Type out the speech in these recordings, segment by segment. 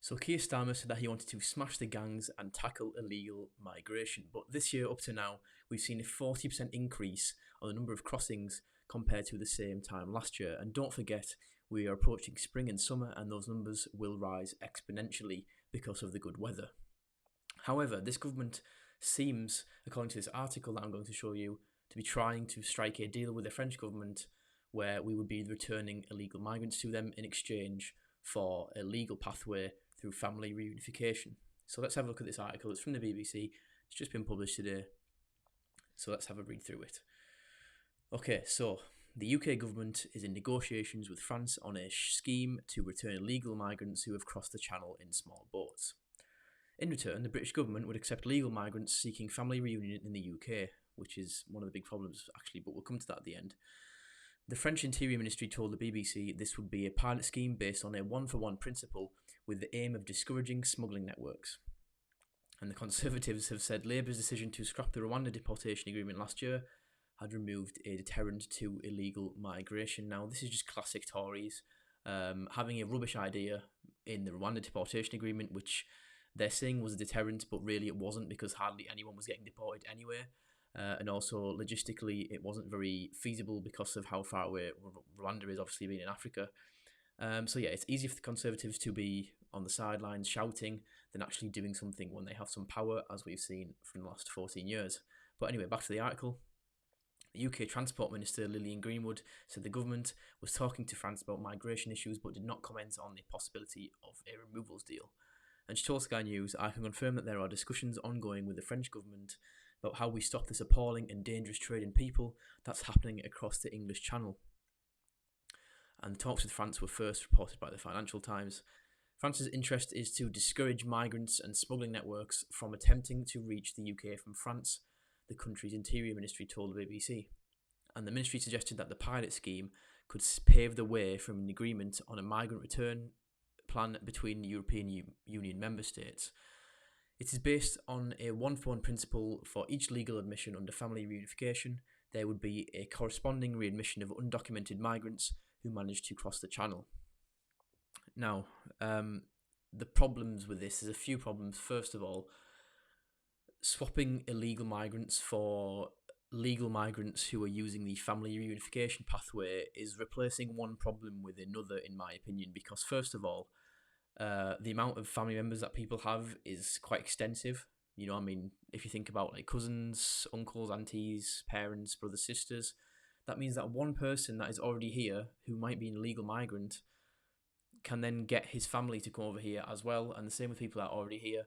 So Keir Starmer said that he wanted to smash the gangs and tackle illegal migration. But this year, up to now, we've seen a 40% increase on the number of crossings compared to the same time last year. And don't forget, we are approaching spring and summer, and those numbers will rise exponentially because of the good weather. However, this government seems, according to this article that I'm going to show you, to be trying to strike a deal with the French government where we would be returning illegal migrants to them in exchange for a legal pathway through family reunification. So let's have a look at this article. It's from the BBC. It's just been published today. So let's have a read through it. Okay, so the UK government is in negotiations with France on a scheme to return illegal migrants who have crossed the channel in small boats. In return, the British government would accept legal migrants seeking family reunion in the UK, which is one of the big problems actually, but we'll come to that at the end. The French Interior Ministry told the BBC this would be a pilot scheme based on a one-for-one principle with the aim of discouraging smuggling networks. And the Conservatives have said Labour's decision to scrap the Rwanda deportation agreement last year had removed a deterrent to illegal migration. Now, this is just classic Tories, having a rubbish idea in the Rwanda deportation agreement, which they're saying was a deterrent, but really it wasn't, because hardly anyone was getting deported anyway. And also, logistically, it wasn't very feasible because of how far away Rwanda is, obviously being in Africa. So yeah, it's easy for the Conservatives to be on the sidelines shouting than actually doing something when they have some power, as we've seen from the last 14 years. But anyway, back to the article. The UK Transport Minister Lillian Greenwood said the government was talking to France about migration issues but did not comment on the possibility of a removals deal. And she told Sky News, "I can confirm that there are discussions ongoing with the French government about how we stop this appalling and dangerous trade in people that's happening across the English Channel." And the talks with France were first reported by the Financial Times. France's interest is to discourage migrants and smuggling networks from attempting to reach the UK from France, the country's Interior Ministry told the BBC. And the ministry suggested that the pilot scheme could pave the way for an agreement on a migrant return plan between European Union member states. It is based on a one-for-one principle. For each legal admission under family reunification, there would be a corresponding readmission of undocumented migrants who managed to cross the channel. Now, the problems with this, there's a few problems. First of all, swapping illegal migrants for legal migrants who are using the family reunification pathway is replacing one problem with another, in my opinion, because first of all, the amount of family members that people have is quite extensive. You know, I mean, if you think about like cousins, uncles, aunties, parents, brothers, sisters, that means that one person that is already here, who might be an illegal migrant, can then get his family to come over here as well, and the same with people that are already here.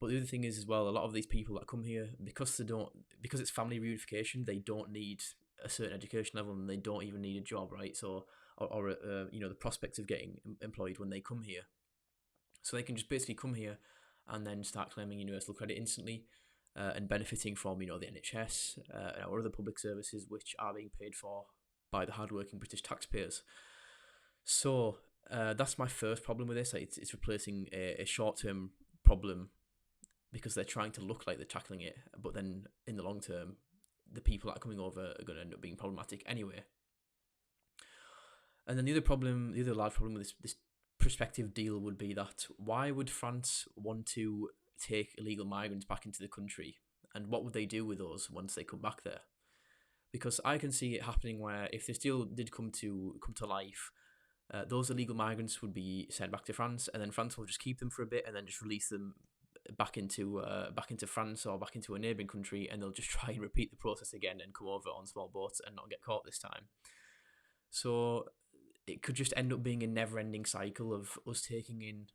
But the other thing is as well, a lot of these people that come here, because it's family reunification, they don't need a certain education level and they don't even need a job, right? So, or the prospects of getting employed when they come here. So they can just basically come here and then start claiming universal credit instantly and benefiting from, the NHS or other public services which are being paid for by the hardworking British taxpayers. So that's my first problem with this. It's replacing a short-term problem because they're trying to look like they're tackling it, but then in the long term, the people that are coming over are going to end up being problematic anyway. And then the other large problem with this prospective deal would be that why would France want to take illegal migrants back into the country, and what would they do with those once they come back there? Because I can see it happening where if this deal did come to life, those illegal migrants would be sent back to France, and then France will just keep them for a bit and then just release them back into France or back into a neighbouring country, and they'll just try and repeat the process again and come over on small boats and not get caught this time. So it could just end up being a never-ending cycle of us taking in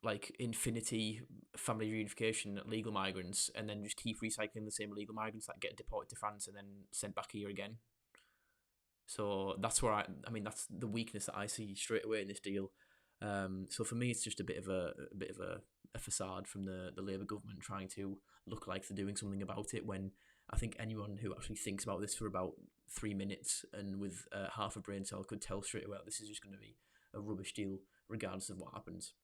like infinity family reunification legal migrants and then just keep recycling the same illegal migrants that get deported to France and then sent back here again. So that's where that's the weakness that I see straight away in this deal. So for me, it's just a bit of a facade from the Labour government trying to look like they're doing something about it, when I think anyone who actually thinks about this for about 3 minutes and with half a brain cell could tell straight away this is just going to be a rubbish deal regardless of what happens.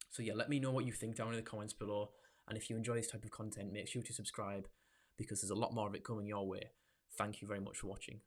So yeah, let me know what you think down in the comments below, and if you enjoy this type of content, make sure to subscribe because there's a lot more of it coming your way. Thank you very much for watching.